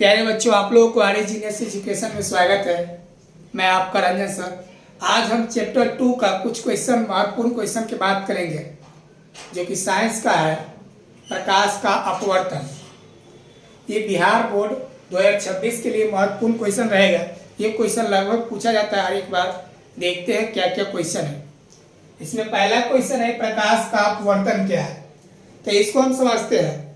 प्यारे बच्चों, आप लोगों को आर्य जीनियस एजुकेशन में स्वागत है। मैं आपका रंजन सर। आज हम चैप्टर 2 का कुछ क्वेश्चन, महत्वपूर्ण क्वेश्चन की बात करेंगे, जो कि साइंस का है, प्रकाश का अपवर्तन। ये बिहार बोर्ड 2026 के लिए महत्वपूर्ण क्वेश्चन रहेगा। ये क्वेश्चन लगभग पूछा जाता है हर एक बार। देखते हैं क्या क्या क्वेश्चन है। इसमें पहला क्वेश्चन है, प्रकाश का अपवर्तन क्या है। तो इसको हम समझते हैं।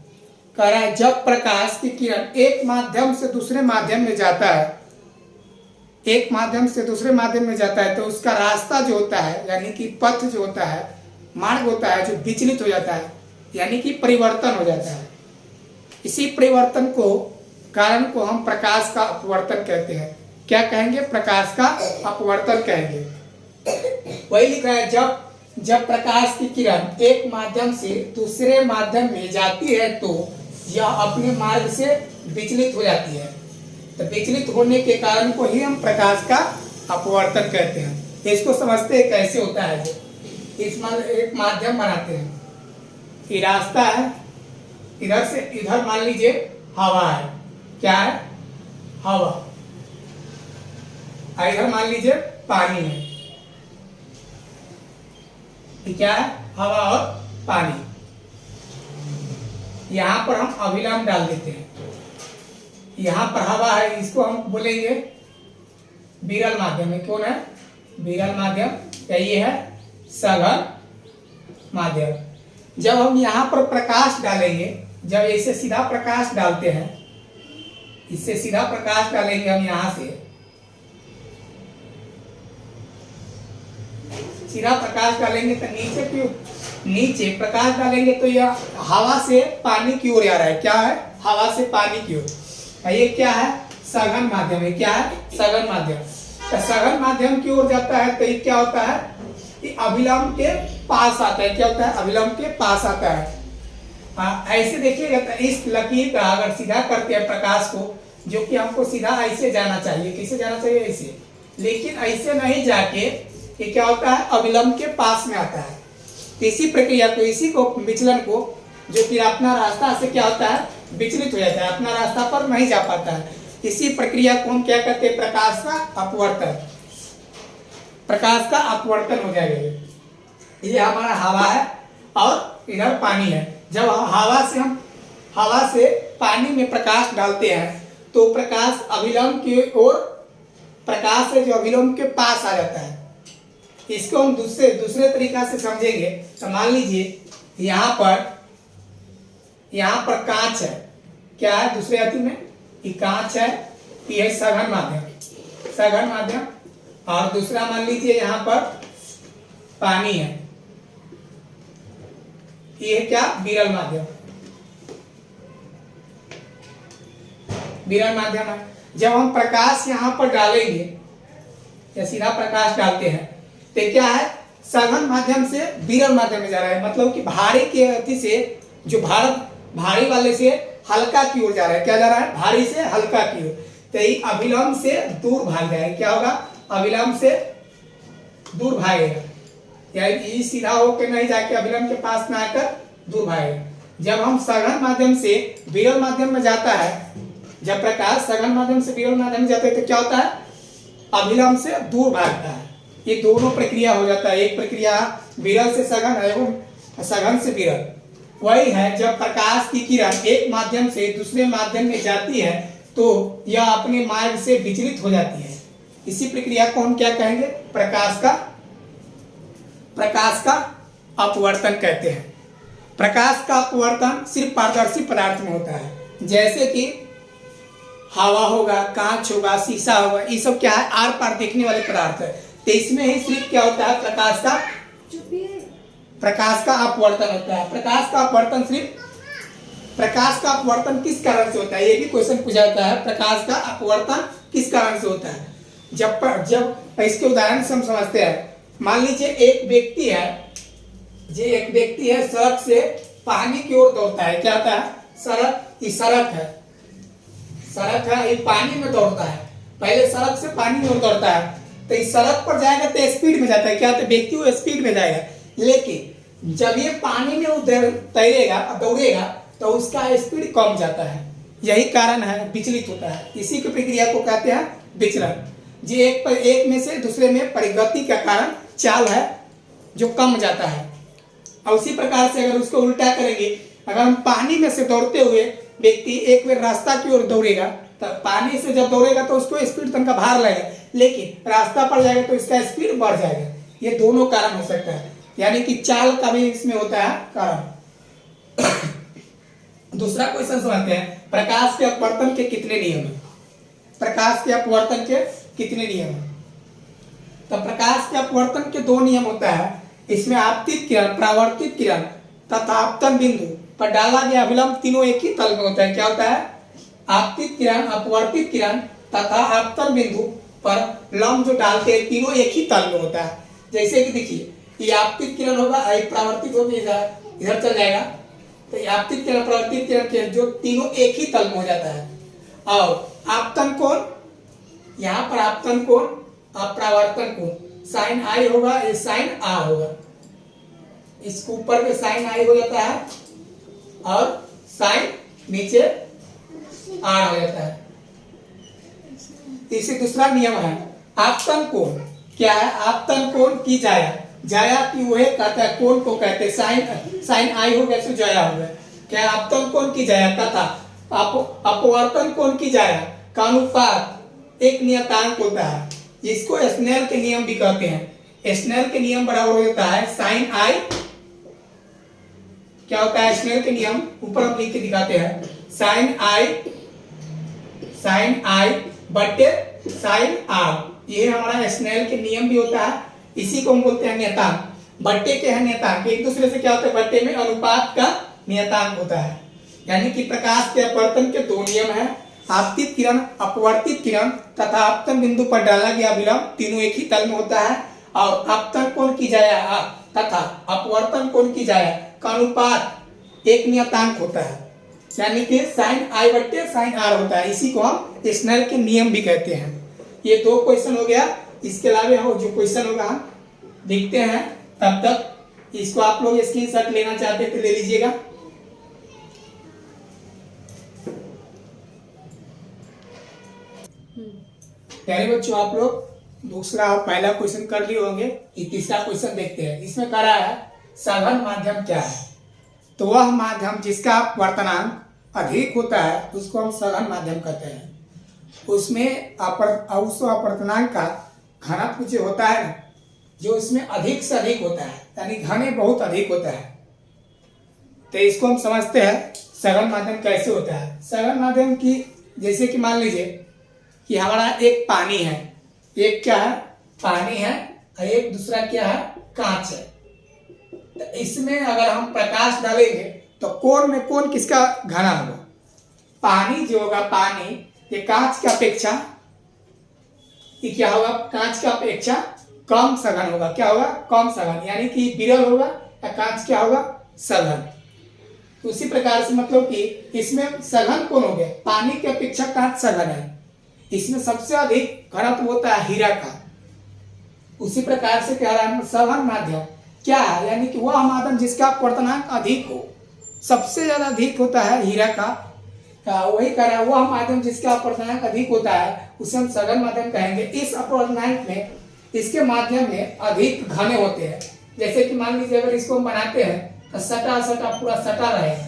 कह रहा है, जब प्रकाश की किरण एक माध्यम से दूसरे माध्यम में जाता है, एक माध्यम से दूसरे माध्यम में जाता है, तो उसका रास्ता जो होता है, यानी कि पथ जो होता है, मार्ग होता है, जो विचलित हो जाता है, यानी कि परिवर्तन हो जाता है। इसी परिवर्तन को, कारण को हम प्रकाश का अपवर्तन कहते हैं। क्या कहेंगे? प्रकाश का अपवर्तन कहेंगे। वही लिखा है, जब प्रकाश की किरण एक माध्यम से दूसरे माध्यम में जाती है तो यह अपने मार्ग से विचलित हो जाती है। तो विचलित होने के कारण को ही हम प्रकाश का अपवर्तन कहते हैं। इसको समझते हैं कैसे होता है। एक माध्यम बनाते हैं, ये रास्ता है, इधर से इधर मान लीजिए हवा है। क्या है? हवा। इधर मान लीजिए पानी है। ये क्या है? हवा और पानी। यहाँ पर हम अभिलंब डाल देते हैं। यहाँ पर हवा है, इसको हम बोलेंगे विरल माध्यम है। कौन है? विरल माध्यम, या ये है सघन माध्यम। जब हम यहाँ पर प्रकाश डालेंगे, जब इसे सीधा प्रकाश डालते हैं, इससे सीधा प्रकाश डालेंगे हम, यहाँ से सीधा प्रकाश डालेंगे तो नीचे प्रकाश डालेंगे तो यह हवा से पानी की ओर आ रहा है। क्या है? हवा से पानी की ओर। ये क्या है? सघन माध्यम है। क्या है? सघन माध्यम। तो सघन माध्यम की ओर जाता है तो ये क्या होता है? ये अभिलंब के पास आता है। क्या होता है? अभिलंब के पास आता है। ऐसे देखिएगा तो इस लकीर का अगर सीधा करते हैं प्रकाश को, जो कि हमको सीधा ऐसे जाना चाहिए। कैसे जाना चाहिए? ऐसे। लेकिन ऐसे नहीं जाके ये क्या होता है? अभिलंब के पास में आता है। इसी प्रक्रिया को, इसी को, विचलन को, जो कि अपना रास्ता से क्या होता है? विचलित हो जाता है, अपना रास्ता पर नहीं जा पाता है। इसी प्रक्रिया को हम क्या कहते हैं? प्रकाश का अपवर्तन। प्रकाश का अपवर्तन हो जाएगा। ये हमारा हवा है और इधर पानी है। जब हवा से पानी में प्रकाश डालते हैं तो प्रकाश अभिलंब की ओर, प्रकाश है जो अभिलंब के पास आ जाता है। इसको हम दूसरे तरीका से समझेंगे तो मान लीजिए यहाँ पर कांच है। क्या है? दूसरे अति में ये कांच है, ये है सघन माध्यम। और दूसरा मान लीजिए यहाँ पर पानी है, ये है क्या? विरल माध्यम है। जब हम प्रकाश यहाँ पर डालेंगे या सीधा प्रकाश डालते हैं तो क्या है? सघन माध्यम से विरल माध्यम में जा रहा है। मतलब कि भारी के अति से, जो भारी वाले से हल्का की ओर जा रहा है। क्या जा रहा है? भारी से हल्का की ओर। तो ये अभिलंब से दूर भाग जाएगा। क्या होगा? अभिलंब से दूर भागेगा, या ये सीधा होकर नहीं जाके अभिलंब के पास में आकर दूर भागेगा। जब हम सघन माध्यम से विरल माध्यम में जाता है, जब प्रकाश सघन माध्यम से विरल माध्यम में जाता है तो क्या होता है? अभिलंब से दूर भागता है। ये दोनों प्रक्रिया हो जाता है। एक प्रक्रिया विरल से सघन एवं सघन से विरल। वही है, जब प्रकाश की किरण एक माध्यम से दूसरे माध्यम में जाती है तो यह अपने मार्ग से विचलित हो जाती है। इसी प्रक्रिया को हम क्या कहेंगे? प्रकाश का अपवर्तन कहते हैं। प्रकाश का अपवर्तन सिर्फ पारदर्शी पदार्थ में होता है, जैसे कि हवा होगा, कांच होगा, शीशा होगा। ये सब क्या है? आर पार देखने वाले पदार्थ है। तो इसमें ही सिर्फ क्या होता है? प्रकाश का अपवर्तन होता है। प्रकाश का अपवर्तन किस कारण से होता है? ये भी क्वेश्चन पूछा जाता है। प्रकाश का अपवर्तन किस कारण से होता है? जब इसके उदाहरण से हम समझते हैं। मान लीजिए एक व्यक्ति है, सड़क से पानी की ओर दौड़ता है। क्या होता है? सड़क है, ये पानी में दौड़ता है। पहले सड़क से पानी में दौड़ता है तो इस सड़क पर जाएगा तो स्पीड में जाता है। क्या होता है? व्यक्ति वो स्पीड में जाएगा। लेकिन जब ये पानी में तैरेगा, दौड़ेगा, तो उसका स्पीड कम जाता है। यही कारण है, विचलित होता है। इसी की प्रक्रिया को कहते हैं विचलन। जो एक में से दूसरे में परिगति का कारण चाल है जो कम जाता है। और उसी प्रकार से अगर उसको उल्टा करेंगे, अगर हम पानी में से दौड़ते हुए व्यक्ति एक बार रास्ता की ओर दौड़ेगा, तो पानी से जब दौड़ेगा तो उसको स्पीड तनका भार लगेगा, लेकिन रास्ता पड़ जाएगा तो इसका स्पीड बढ़ जाएगा। ये दोनों कारण हो सकता है, यानी कि चाल का भी इसमें होता है कारण। दूसरा क्वेश्चन समझते हैं, प्रकाश के अपवर्तन के कितने नियम हैं? प्रकाश के अपवर्तन के कितने नियम हैं? तो प्रकाश के अपवर्तन के दो नियम होता है। इसमें आपतित किरण, परावर्तित किरण तथा आपतन बिंदु पर डाला गया अभिलंब तीनों एक ही तल में होता है। क्या होता है? आपतित किरण, अपवर्तित किरण तथा आपतन बिंदु पर लंब जो डालते हैं तीनों एक ही तल में होता है। जैसे कि देखिए, ये आपतित किरण होगा, परावर्तित होगा, इधर चल जाएगा, तो ये आपतित किरण परावर्तित किरण के जो तीनों एक ही तल में हो जाता है। और आपतन कोण, यहाँ पर आपतन कोण और परावर्तन कोण साइन आई होगा, ये साइन आर होगा। इसके ऊपर में साइन आई हो जाता है और साइन नीचे आर हो जाता है। इसी दूसरा नियम है आपतन कोण। क्या है? आपतन कोण की जाया, जाया की वह कहता है, कोण को कहते हैं साइन आई हो गया तो जाया हो गया। क्या? आपतन कोण की जाया तथा अपवर्तन कोण की जाया का अनुपात एक नियतांक होता है। इसको स्नेल के नियम भी कहते हैं। स्नेल के नियम बराबर हो जाता है साइन आई, क्या होता है स्नेल के नियम? ऊपर हम लिख के दिखाते हैं, साइन आई बटे साइन आर। ये हमारा स्नेल के नियम भी होता है। इसी को हम बोलते हैं नियतांक। बट्टे के हैं नियतांक, एक दूसरे से क्या होता है? बट्टे में अनुपात का नियतांक होता है। यानी कि प्रकाश के अपवर्तन के दो नियम हैं, आपतित किरण, अपवर्तित किरण तथा आपतन बिंदु पर डाला गया विलंब तीनों एक ही तल में होता है। और आपतन कोण की जाया तथा अपवर्तन कोण की जाया का अनुपात एक नियतांक होता है, यानी कि साइन आई बट्टे साइन आर होता है। इसी को हम स्नेल के नियम भी कहते हैं। ये दो क्वेश्चन हो गया। इसके अलावा जो क्वेश्चन होगा हम देखते हैं। तब तक इसको आप लोग स्क्रीनशॉट लेना चाहते तो ले लीजिएगा। प्यारे बच्चों, आप लोग दूसरा और पहला क्वेश्चन कर लिए होंगे। ये तीसरा क्वेश्चन देखते हैं। इसमें कह रहा है सघन माध्यम क्या है? तो वह माध्यम जिसका अपवर्तनांक अधिक होता है उसको हम सघन माध्यम कहते हैं। उसमें उस अपवर्तनांक का घनत्व जो होता है ना, जो उसमें अधिक से अधिक होता है, यानी घने बहुत अधिक होता है। तो इसको हम समझते हैं सघन माध्यम कैसे होता है। सघन माध्यम की जैसे कि मान लीजिए कि हमारा एक पानी है, एक क्या है? पानी है, और एक दूसरा क्या है? कांच है। तो इसमें अगर हम प्रकाश डालेंगे तो कोण में कोण किसका घना होगा? पानी जो होगा, पानी ये कांच की अपेक्षा ये क्या होगा? कांच की अपेक्षा कम सघन होगा। क्या होगा? कम सघन, यानी कि विरल होगा, या कांच क्या होगा? सघन। तो उसी प्रकार से मतलब कि इसमें सघन कौन हो गया? पानी की अपेक्षा कांच सघन है। इसमें सबसे अधिक घनत्व होता है हीरा का। उसी प्रकार से कह रहा है सघन माध्यम क्या है? यानी कि वह माध्यम जिसका अपवर्तनांक अधिक हो, सबसे ज्यादा अधिक होता है हीरा का। वही कह रहा है वह माध्यम जिसका अपवर्तनांक अधिक होता है उसे हम सघन माध्यम कहेंगे। इस अपवर्तनांक में इसके माध्यम में अधिक घने होते हैं। जैसे कि मान लीजिए अगर इसको हम बनाते हैं तो सटा सटा पूरा सटा रहेगा,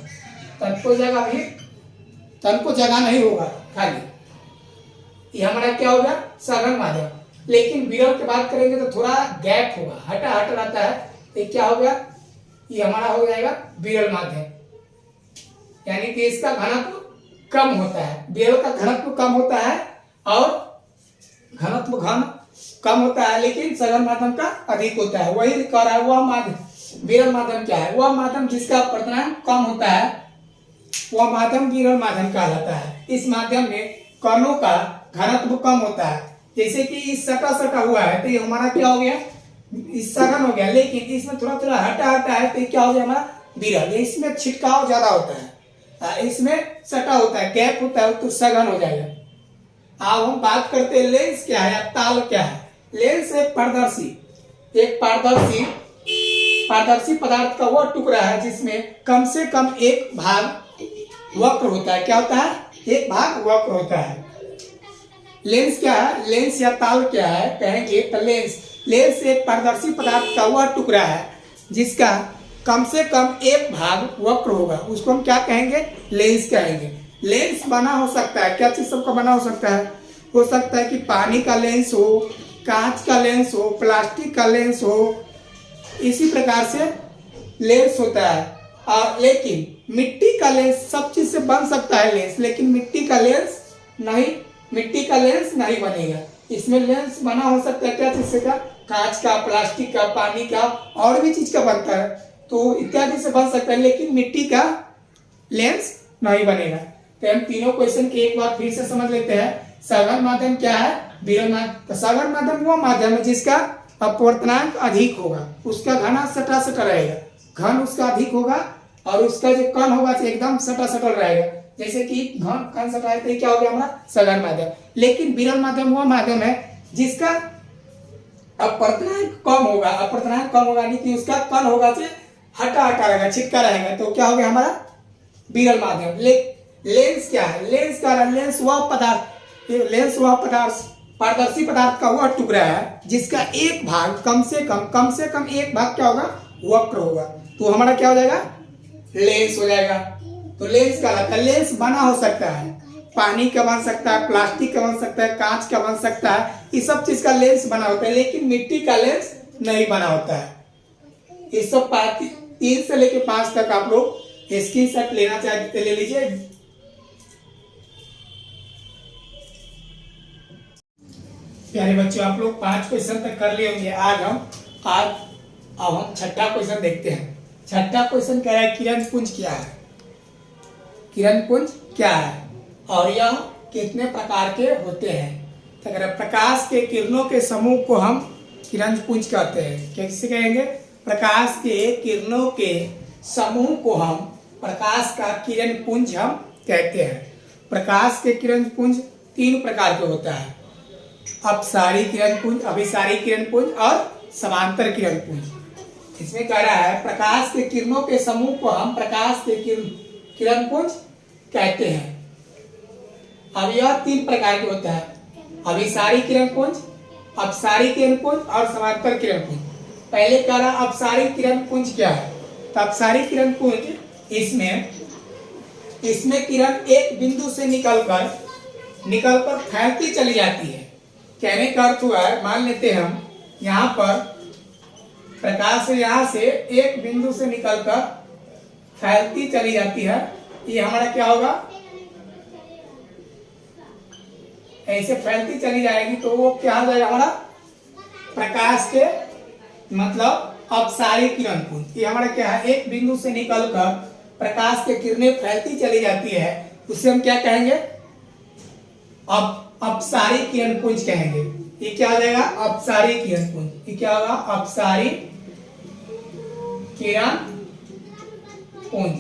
तनको जगह नहीं होगा खाली। ये हमारा क्या होगा? सघन माध्यम। लेकिन विरल की बात करेंगे तो थोड़ा गैप होगा, हटा हट रहता है, तो क्या होगा? ये हमारा हो जाएगा विरल माध्यम, यानी कि इसका घनत्व कम होता है। विरल का घनत्व कम होता है और घनत्व घन कम होता है, लेकिन सघन माध्यम का अधिक होता है। वही कह रहा है वह माध्यम विरल माध्यम क्या है? वह माध्यम जिसका अपवर्तनांक कम होता है वह माध्यम विरल माध्यम कहलाता है। इस माध्यम में कणों का घनत्व कम होता है। जैसे कि इस सटा सटा हुआ है तो ये हमारा क्या हो गया? इस सघन हो गया, लेकिन इसमें थोड़ा थोड़ा हटा हटा है तो क्या हो गया? हमारा विरल। इसमें छिटकाव ज्यादा होता है, इसमें सटा होता है, गैप होता है, तो सघन हो जाएगा। अब हम बात करते हैं लेंस क्या है, ताल क्या है। लेंस एक पारदर्शी पदार्थ का वह टुकड़ा है जिसमें कम से कम एक भाग वक्र होता है। क्या होता है? एक भाग वक्र होता है। लेंस क्या है? लेंस या ताल क्या है कहेंगे तो लेंस एक पारदर्शी पदार्थ का वह टुकड़ा है जिसका कम से कम एक भाग वक्र होगा, उसको हम क्या कहेंगे? लेंस कहेंगे। लेंस बना हो सकता है, क्या चीज सबका बना हो सकता है? हो सकता है कि पानी का लेंस हो, कांच का लेंस हो, प्लास्टिक का लेंस हो, इसी प्रकार से लेंस होता है। लेकिन मिट्टी का लेंस, सब चीज से बन सकता है लेंस, लेकिन मिट्टी का लेंस नहीं बनेगा। इसमें लेंस बना हो सकता है क्या चीज से? का कांच का, प्लास्टिक का, पानी का, और भी चीज का बनता है, तो इत्यादि से बन सकता है, लेकिन मिट्टी का लेंस नहीं बनेगा। तो हम तीनों क्वेश्चन की एक बार फिर से समझ लेते हैं। सघन माध्यम क्या है? विरल माध्यम। तो सघन माध्यम वो माध्यम है जिसका अपवर्तनांक अधिक होगा, उसका घना सटा सटा रहेगा, घन उसका अधिक होगा और उसका जो कण होगा एकदम सटा सटल रहेगा। जैसे कि घन कण सटा है तो क्या हो गया हमारा? सघन माध्यम। लेकिन विरल माध्यम वो माध्यम है जिसका अपवर्तनांक कम होगा, नहीं कि उसका कण होगा से हटा रहेगा, छिटका रहेगा, तो क्या हो गया हमारा? विरल माध्यम। लेंस क्या है? लेंस वह पदार्थ पारदर्शी पदार्थ का वह टुकड़ा है जिसका एक भाग कम से कम एक भाग क्या होगा? वक्र होगा, तो हमारा क्या हो जाएगा? लेंस हो जाएगा। तो लेंस कहलाता है। लेंस बना हो सकता है, पानी का बन सकता है, प्लास्टिक का बन सकता है, कांच का बन सकता है, ये सब चीज का लेंस बना होता है, लेकिन मिट्टी का लेंस नहीं बना होता है। ये सब 3 से लेकर 5 तक आप लोग स्क्रीनशॉट लेना चाहते तो ले लीजिए। प्यारे बच्चों, आप लोग 5 क्वेश्चन तक कर लिए होंगे। अब हम छठा क्वेश्चन देखते हैं। छठा क्वेश्चन कह रहा है किरण पुंज क्या है? किरण पुंज क्या है और यह कितने प्रकार के होते हैं? तो अगर प्रकाश के किरणों के समूह को हम किरण पुंज कहते हैं। कैसे कहेंगे? प्रकाश के किरणों के समूह को हम प्रकाश का किरण पुंज हम कहते हैं। प्रकाश के किरण पुंज 3 प्रकार के होता है: अपसारी किरण पुंज, अभिसारी किरण पुंज और समांतर किरण पुंज। इसमें कह रहा है प्रकाश के किरणों के समूह को हम प्रकाश के किरण पुंज कहते हैं। अब यह 3 प्रकार के होता है: अभिसारी किरण पुंज, अपसारी किरण पुंज और समांतर किरण पुंज। पहले कह रहा अपसारी किरण पुंज क्या है? तो अपसारी किरण पुंज इसमें किरण एक बिंदु से निकलकर फैलती चली जाती है। कहने का अर्थ हुआ है, मान लेते हैं हम यहाँ पर प्रकाश यहाँ से एक बिंदु से निकलकर फैलती चली जाती है, ये हमारा क्या होगा? ऐसे फैलती चली जाएगी तो वो क्या हो जाएगा हमारा? प्रकाश के मतलब अपसारी किरण पुंज। ये हमारा क्या है? एक बिंदु से निकलकर प्रकाश के किरणें फैलती चली जाती है, उसे हम क्या कहेंगे? अपसारी किरण पुंज कहेंगे। ये क्या हो जाएगा? अपसारी किरण पुंज। ये क्या होगा? अपसारी किरण पुंज।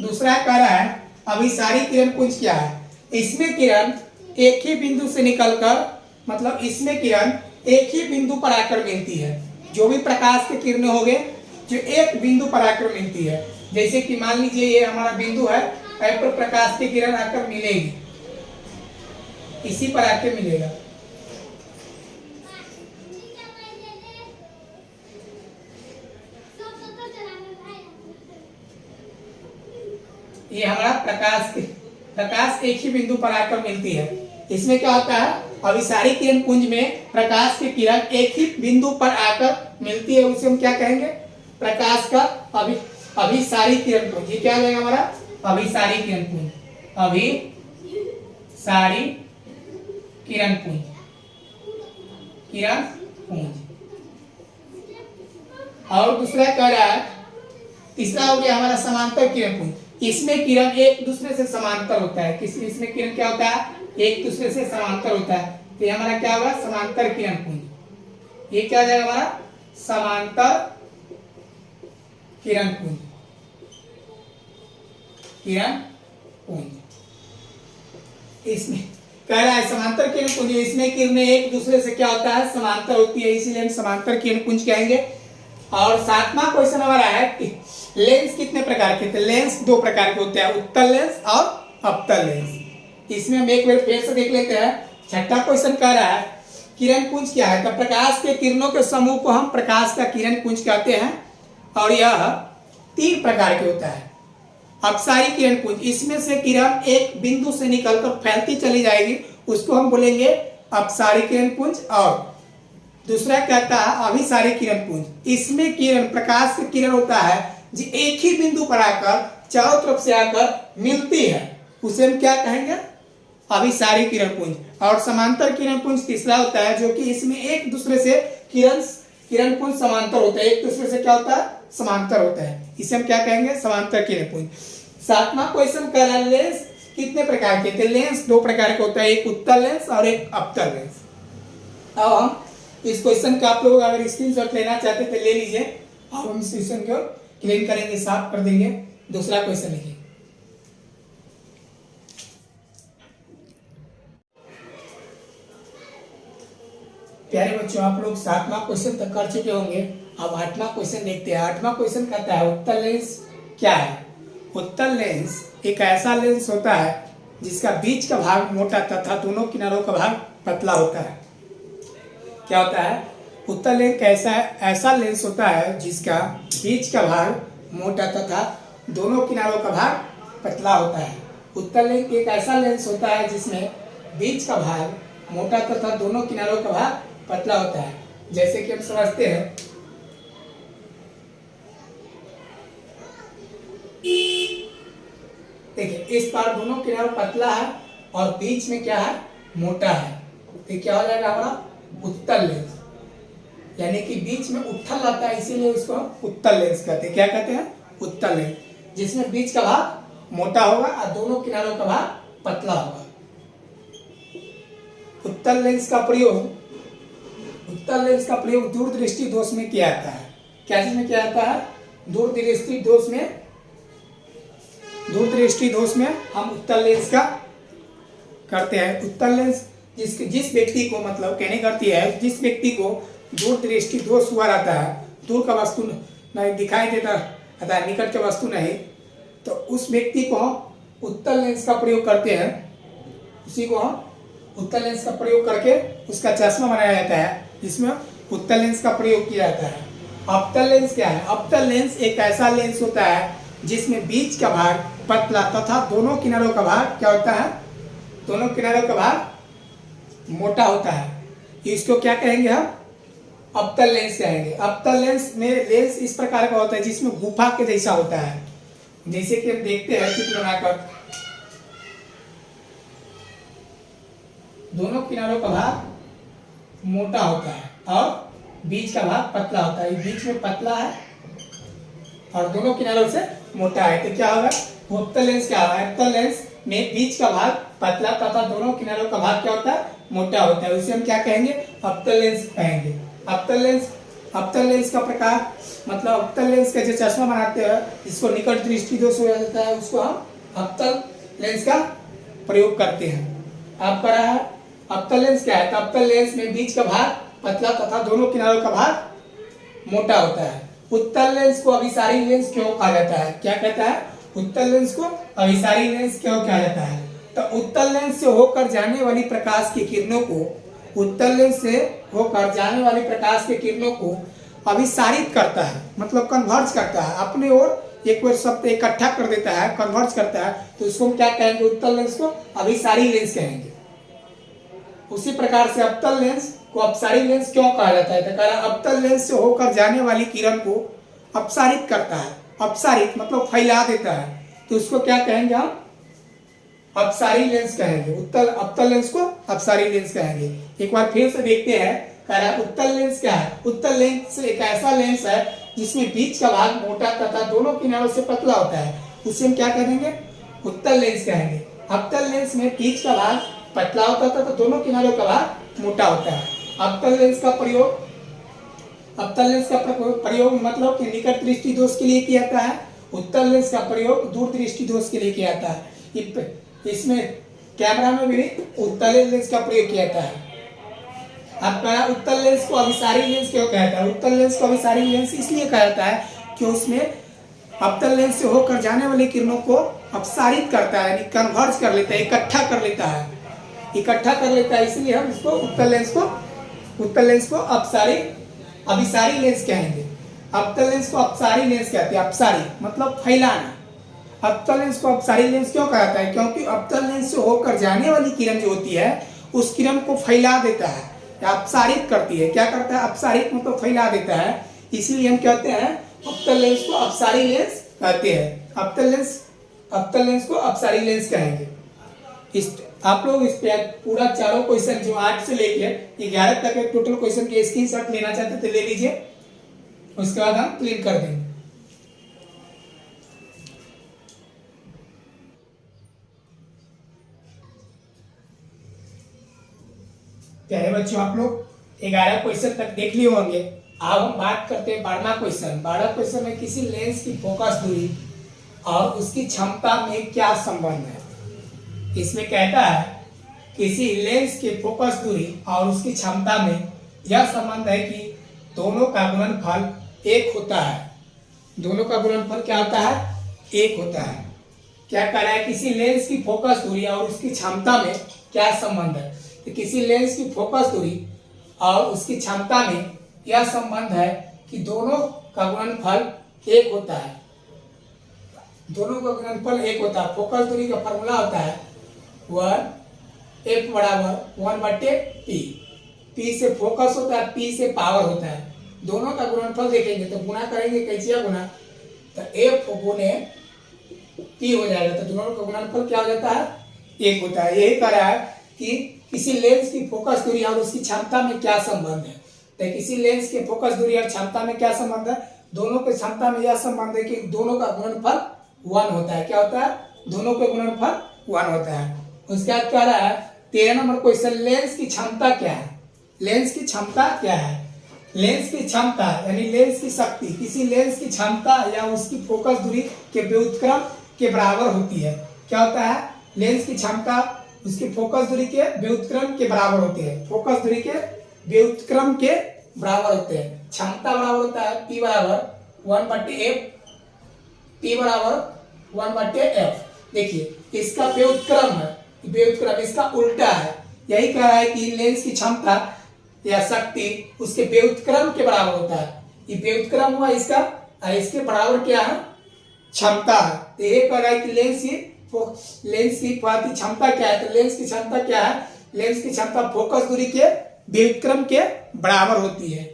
दूसरा कह रहा है अभिसारी किरण पुंज क्या है? इसमें किरण एक ही बिंदु से निकलकर मतलब इसमें किरण एक ही बिंदु पर आकर मिलती है। जो भी प्रकाश के किरणें हो गए जो एक बिंदु पर आकर मिलती है, जैसे कि मान लीजिए ये हमारा बिंदु है, यहाँ पर प्रकाश की किरण आकर मिलेगी, इसी पर आकर मिलेगा। ये हमारा प्रकाश एक ही बिंदु पर आकर मिलती है। इसमें क्या होता है? अभिसारी किरण पुंज में प्रकाश की किरण एक ही बिंदु पर आकर मिलती है, उसे हम क्या कहेंगे? प्रकाश का अभिसारी किरण पुंज। ये क्या हो जाएगा हमारा? अभिसारी किरण पुंज। अभिसारी किरण पुंज। और दूसरा कह रहा है, तीसरा हो गया हमारा समांतर किरण पुंज। इसमें किरण एक दूसरे से समांतर होता है। इसमें किरण क्या होता है? एक दूसरे से समांतर होता है, तो ये हमारा क्या होगा? समांतर किरण पुंज। ये क्या हो जाएगा हमारा? समांतर किरण पुंज। इसमें कह रहा है समांतर किरण पुंज, इसमें किरणें एक दूसरे से क्या होता है? समांतर होती है, इसीलिए हम समांतर किरण पुंज कहेंगे। और 7वां क्वेश्चन हमारा है लेंस कितने प्रकार के थे? लेंस दो प्रकार के होते हैं, उत्तल लेंस और अवतल लेंस। इसमें हम एक बार फिर से देख लेते हैं। छठा क्वेश्चन कह रहा है किरण पुंज क्या है? तो प्रकाश के किरणों के समूह को हम प्रकाश का किरण पुंज कहते हैं और यह 3 प्रकार के होता है। अपसारी किरण पुंज, इसमें से किरण एक बिंदु से निकलकर फैलती चली जाएगी, उसको हम बोलेंगे अपसारी किरण पुंज। और दूसरा कहता है अभिसारी किरण पुंज, इसमें किरण प्रकाश का किरण होता है जो एक ही बिंदु पर आकर चारों तरफ से आकर मिलती है, उसे हम क्या कहेंगे? अभिसारी किरण पुंज। और समांतर किरण पुंज तीसरा होता है, जो कि इसमें एक दूसरे से किरण पुंज समांतर होता है, एक दूसरे से क्या होता है? समांतर होता है, इसे हम क्या कहेंगे? समांतर किरण पुंज। 7वां क्वेश्चन कह रहा है लेंस कितने प्रकार के थे? लेंस 2 प्रकार के होता है, एक उत्तल लेंस और एक अवतल लेंस। अब हम इस क्वेश्चन का आप लोग अगर स्क्रीनशॉट लेना चाहते थे ले लीजिए। अब हम इस क्वेश्चन को क्लीन करेंगे, साफ कर देंगे। दूसरा क्वेश्चन लिखिए। प्यारे बच्चों, आप लोग 7वां क्वेश्चन तक कर चुके होंगे। अब 8वां क्वेश्चन देखते हैं। 8वां क्वेश्चन कहता है उत्तल लेंस क्या है? उत्तल लेंस एक ऐसा लेंस होता है जिसका बीच का भाग मोटा तथा दोनों किनारों का भाग पतला होता है। क्या होता है? उत्तल लेंस ऐसा लेंस होता है जिसका बीच का भाग मोटा तथा दोनों किनारों का भाग पतला होता है। उत्तल लेंस एक ऐसा लेंस होता है जिसमें बीच का भाग मोटा तथा दोनों किनारों का भाग पतला होता है। जैसे कि हम समझते हैं, देखिए इस पार दोनों किनारों पतला है और बीच में क्या है? मोटा है, तो क्या हो जाएगा हमारा? उत्तल लेंस। यानी कि बीच में उत्थल रहता है, इसीलिए उसको उत्तल लेंस कहते हैं। क्या कहते हैं? उत्तल लेंस, जिसमें बीच का भाग मोटा होगा और दोनों किनारों का भाग पतला होगा। उत्तल लेंस का प्रयोग दूरदृष्टि दोष में किया जाता है। क्या चीज में किया जाता है? दूरदृष्टि दोष में हम उत्तल लेंस का करते हैं। उत्तल लेंस जिस व्यक्ति को, मतलब कहने करती है, जिस व्यक्ति को दूरदृष्टि दोष हुआ रहता है, दूर का वस्तु नहीं दिखाई देता अतः निकट का वस्तु नहीं, तो उस व्यक्ति को हम उत्तल लेंस का प्रयोग करते हैं। उसी को हम उत्तल लेंस का प्रयोग करके उसका चश्मा बनाया जाता है, जिसमें उत्तल लेंस का प्रयोग किया जाता है। अवतल लेंस क्या है? अवतल लेंस एक ऐसा लेंस होता है जिसमें बीच का भाग पतला तथा दोनों किनारों का भाग क्या होता है? दोनों किनारों का भाग मोटा होता है। इसको क्या कहेंगे हम? अवतल लेंस कहेंगे। अवतल लेंस में लेंस इस प्रकार का होता है जिसमें गुफा के जैसा होता है। जैसे कि हम देखते हैं चित्र बनाकर, दोनों किनारों का भाग मोटा होता है और बीच का भाग पतला होता है। बीच में पतला है और दोनों किनारों से मोटा है, तो क्या होगा? अवतल लेंस क्या होगा? अवतल लेंस में बीच का भाग पतला तथा दोनों किनारों का भाग क्या होता है? मोटा होता है। उसे हम क्या कहेंगे? अवतल लेंस कहेंगे। अवतल लेंस का प्रकार, मतलब अवतल लेंस का जो चश्मा बनाते हैं जिसको निकट दृष्टि दोष हो जाता है, उसको हम अवतल लेंस का प्रयोग करते हैं। आपका रहा है अवतल लेंस क्या है? तो अवतल लेंस में बीच का भाग पतला तथा दोनों किनारों का भाग मोटा होता है। उत्तल लेंस को अभिसारी लेंस क्यों कहा जाता है? क्या कहता है? उत्तल लेंस को अभिसारी लेंस क्यों कहा जाता है? तो उत्तल लेंस से होकर जाने वाली प्रकाश की किरणों को, उत्तल लेंस से होकर जाने वाली प्रकाश की किरणों को अभिसारित करता है, मतलब कन्वर्ज करता है अपने ओर, एक बार शब्द इकट्ठा कर देता है, कन्वर्ज करता है, तो उसको क्या कहेंगे? उत्तल लेंस को अभिसारी लेंस कहेंगे। उसी प्रकार से अवतल लेंस को अपसारी लेंस क्यों कहा जाता है? तो कह रहा अवतल लेंस से होकर जाने वाली किरण को अपसारित करता है। अपसारित मतलब फैला देता है, तो उसको क्या कहेंगे हम? अपसारी लेंस कहेंगे। अवतल लेंस को अपसारी लेंस कहेंगे। एक बार फिर से देखते हैं, कह रहा है उत्तल लेंस क्या है? उत्तल लेंस एक ऐसा लेंस है जिसमें बीच का भाग मोटा तथा दोनों किनारों से पतला होता है, उसे हम क्या कहेंगे? उत्तल लेंस कहेंगे। अवतल लेंस में बीच का भाग पतला होता था तो दोनों किनारों का भाग मोटा होता है। अवतल लेंस का प्रयोग मतलब कि निकट दृष्टि दोष के लिए किया जाता है। उत्तल लेंस का प्रयोग दूर दृष्टि दोष के लिए किया जाता है। इसमें कैमरा में भी उत्तल लेंस का प्रयोग किया जाता है। आपका उत्तल लेंस को अभिसारी लेंस क्यों कहता है? उत्तल लेंस को अभिसारी लेंस इसलिए कहा जाता है कि उसमें अवतल लेंस से होकर जाने वाली किरणों को अपसारित करता है, यानी कन्वर्ज कर लेता है, इकट्ठा कर लेता है, इसलिए हम इसको उत्तल लेंस को अभिसारी लेंस कहेंगे। अवतल लेंस को अपसारी लेंस कहते हैं। अपसारी मतलब फैलाना। अवतल लेंस को अपसारी लेंस क्यों कहता है? क्योंकि अवतल लेंस से होकर जाने वाली किरण जो होती है उस किरण को फैला देता है, अपसारित करती है। क्या करता है? अपसारित मतलब फैला देता है, इसीलिए हम कहते हैं अवतल लेंस को अपसारी लेंस कहते हैं। अवतल लेंस को अपसारी लेंस कहेंगे। आप लोग इस पे पूरा चारों क्वेश्चन जो 8 से लेके 11 तक के टोटल क्वेश्चन के स्क्रीनशॉट लेना चाहते थे ले लीजिए, उसके बाद हम क्लिक कर देंगे। प्यारे बच्चों, आप लोग 11 क्वेश्चन तक देख लिए होंगे। अब हम बात करते हैं 12वां क्वेश्चन। 12वां क्वेश्चन में किसी लेंस की फोकस दूरी और उसकी क्षमता में क्या संबंध है? इसमें कहता है किसी लेंस की फोकस दूरी और उसकी क्षमता में यह संबंध है कि दोनों का गुणनफल 1 होता है। दोनों का गुणनफल क्या होता है? 1 होता है। क्या कह रहा है? किसी लेंस की फोकस दूरी और उसकी क्षमता में क्या संबंध है? तो किसी लेंस की फोकस दूरी और उसकी क्षमता में यह संबंध है कि दोनों का गुणनफल 1 होता है। दोनों का गुणनफल 1 होता है। फोकस दूरी का फॉर्मूला होता है 1 बराबर 1/p। p से फोकस होता है, p से पावर होता है। दोनों का गुणनफल देखेंगे तो गुना करेंगे, कैसे गुना? तो f गुने p हो जाएगा। तो दोनों का गुणनफल क्या हो जाता है? 1 होता है। यही कह रहा है कि किसी लेंस की फोकस दूरी और उसकी क्षमता में क्या संबंध है? तो किसी लेंस के फोकस दूरी और क्षमता में क्या संबंध है? दोनों के क्षमता में यह संबंध है कि दोनों का गुणनफल 1 होता है। क्या होता है? दोनों का गुणनफल 1 होता है। उसके बाद कह रहा है 13 नंबर क्वेश्चन, लेंस की क्षमता क्या है? लेंस की क्षमता क्या है? लेंस की क्षमता यानी लेंस की शक्ति किसी लेंस की क्षमता या उसकी फोकस दूरी के व्युत्क्रम के बराबर होती है। क्या होता है? लेंस की क्षमता उसकी फोकस दूरी के व्युत्क्रम के बराबर होते हैं। फोकस दूरी के व्युत्क्रम के बराबर होते हैं। क्षमता बराबर होता है p बराबर 1/f, p बराबर 1/f। देखिए इसका व्युत्क्रम है, व्युत्क्रम इसका उल्टा है। यही कह रहा है कि लेंस की क्षमता या शक्ति उसके व्युत्क्रम के बराबर होता है। ये व्युत्क्रम हुआ इसका, इसके बराबर क्या है? क्षमता है। तो ये कह रहा है कि लेंस की क्षमता क्या है? तो लेंस की क्षमता क्या है? लेंस की क्षमता फोकस दूरी के व्युत्क्रम के बराबर होती है।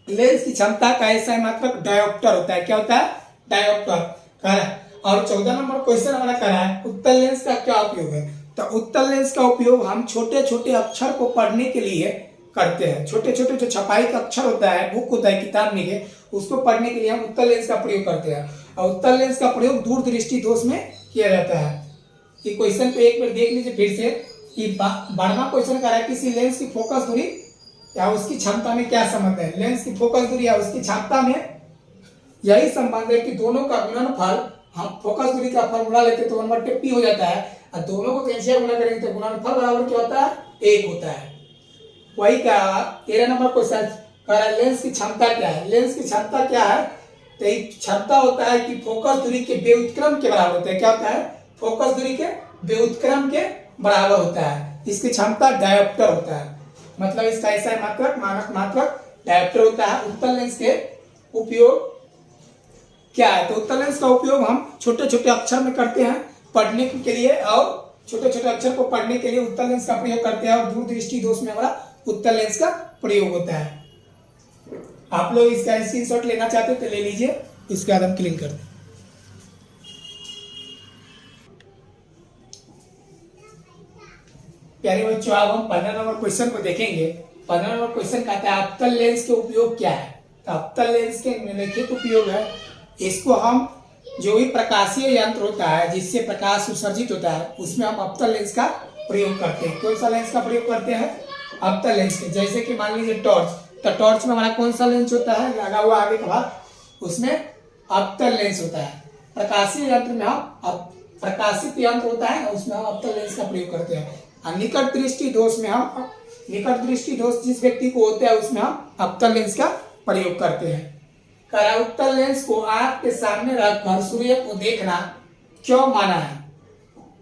लेंस की क्षमता का ऐसा मात्रक डायोप्टर होता है। क्या होता है? डायोप्टर। और 14 नंबर क्वेश्चन हमारा कह रहा है उत्तल लेंस का क्या उपयोग है? तो उत्तल लेंस का उपयोग हम छोटे छोटे अक्षर को पढ़ने के लिए करते हैं। छोटे छोटे जो छपाई का अक्षर होता है, बुक होता है, किताब में है, उसको पढ़ने के लिए हम उत्तल लेंस का प्रयोग करते हैं। और उत्तल लेंस का प्रयोग दूर दृष्टि दोष में किया जाता है। ये क्वेश्चन पे एक बार देख लीजिए फिर से। 12वां क्वेश्चन कह रहा है किसी लेंस की फोकस दूरी या उसकी क्षमता में क्या संबंध है? लेंस की फोकस दूरी या उसकी क्षमता में यही संबंध है कि दोनों का गुणनफल, हम फोकस दूरी का फॉर्मूला लेते तो 1/p हो जाता है, और दोनों को कैसे गुणा करेंगे तो गुणनफल बराबर क्या होता है? 1 होता है। वही क्या? 13 नंबर क्वेश्चन कह रहा है लेंस की क्षमता क्या है? लेंस की क्षमता क्या है? तो क्षमता होता है कि फोकस दूरी के व्युत्क्रम के बराबर होता है। क्या होता है? फोकस दूरी के व्युत्क्रम के बराबर होता है। इसकी क्षमता डायोप्टर होता है। मतलब इसका ऐसा मात्रक, मानक मात्रक डायोप्टर होता है। उत्तल लेंस के उपयोग क्या है? तो उत्तल लेंस का उपयोग हम छोटे छोटे अक्षर में करते हैं पढ़ने के लिए, और छोटे छोटे अक्षर को पढ़ने के लिए उत्तल लेंस का प्रयोग करते हैं। और दूर दृष्टि दोष में हमारा उत्तल लेंस का प्रयोग होता है। आप लोग इसका स्क्रीनशॉट लेना चाहते हो तो ले लीजिए, इसके बाद हम क्लिक कर दें। प्यारे बच्चों, अब हम 15 नंबर क्वेश्चन को देखेंगे। 15 नंबर क्वेश्चन कहता है अवतल लेंस के उपयोग क्या है? तो अवतल लेंस के निम्नलिखित उपयोग है। इसको हम जो भी प्रकाशीय यंत्र होता है जिससे प्रकाश उत्सर्जित होता है उसमें हम अवतल लेंस का प्रयोग करते हैं। कौन सा लेंस का प्रयोग करते हैं? अवतल लेंस के। जैसे कि मान लीजिए टॉर्च, तो टॉर्च में हमारा कौन सा लेंस होता है? लगा हुआ आगे का भाग, उसमें अवतल लेंस होता है। प्रकाशीय यंत्र में हम प्रकाशित यंत्र होता है उसमें हम अवतल लेंस का प्रयोग करते हैं। और निकट दृष्टि दोष में हम, निकट दृष्टि दोष जिस व्यक्ति को होता है उसमें हम अवतल लेंस का प्रयोग करते हैं। करा उत्तल लेंस को आंख के सामने रखकर सूर्य को देखना क्यों माना है।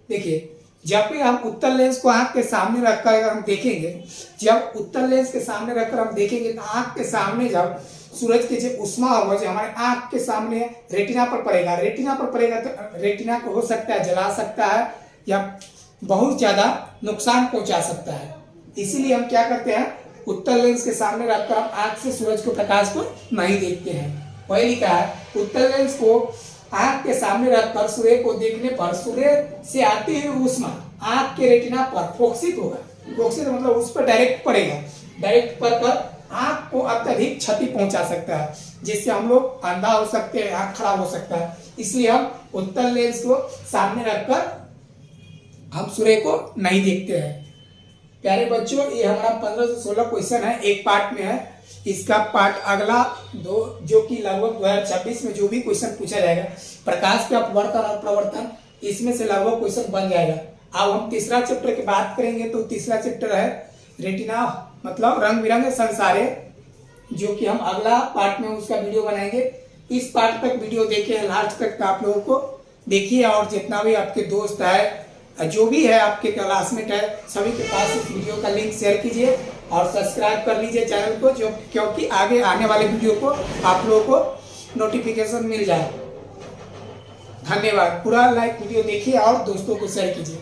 देखिए, जब भी हम उत्तल लेंस को आंख के सामने रखकर अगर हम देखेंगे, जब उत्तल लेंस के सामने रखकर हम देखेंगे तो आंख के सामने जब सूरज की जो उष्मा होगा जो हमारे आंख के सामने रेटिना पर पड़ेगा, रेटिना पर पड़ेगा तो रेटिना को हो सकता है जला सकता है या बहुत ज्यादा नुकसान पहुंचा सकता है। इसीलिए हम क्या करते हैं, उत्तल लेंस के सामने रखकर हम आंख से सूरज को प्रकाश को नहीं देखते हैं। वही लिखा है, उत्तल लेंस को आंख के सामने रखकर सूर्य को देखने पर सूर्य से आती हुई ऊष्मा आंख के रेटिना पर फोकसित होगा। फोकसित मतलब उस पर डायरेक्ट पड़ेगा, डायरेक्ट पड़कर आंख को अत्यधिक क्षति पहुंचा सकता है, जिससे हम लोग अंधा हो सकते हैं, आंख खराब हो सकता है। इसलिए हम उत्तल लेंस को सामने रखकर हम सूर्य को नहीं देखते हैं। प्यारे बच्चों, ये हमारा 15 से 16 क्वेश्चन है, एक पार्ट में है। इसका पार्ट अगला दो जो कि लगभग 2026 में जो भी क्वेश्चन पूछा जाएगा, प्रकाश के अपवर्तन और प्रवर्तन, इसमें से लगभग क्वेश्चन बन जाएगा। अब हम तीसरा चैप्टर की बात करेंगे तो तीसरा चैप्टर है रेटिना मतलब रंग बिरंगे संसारे, जो कि हम अगला पार्ट में उसका वीडियो बनाएंगे। इस पार्ट तक वीडियो देखे हैं, लास्ट तक आप लोगों को देखिए, और जितना भी आपके दोस्त है, जो भी है आपके क्लासमेट है, सभी के पास इस वीडियो का लिंक शेयर कीजिए और सब्सक्राइब कर लीजिए चैनल को, जो क्योंकि आगे आने वाले वीडियो को आप लोगों को नोटिफिकेशन मिल जाए। धन्यवाद। पूरा लाइक वीडियो देखिए और दोस्तों को शेयर कीजिए।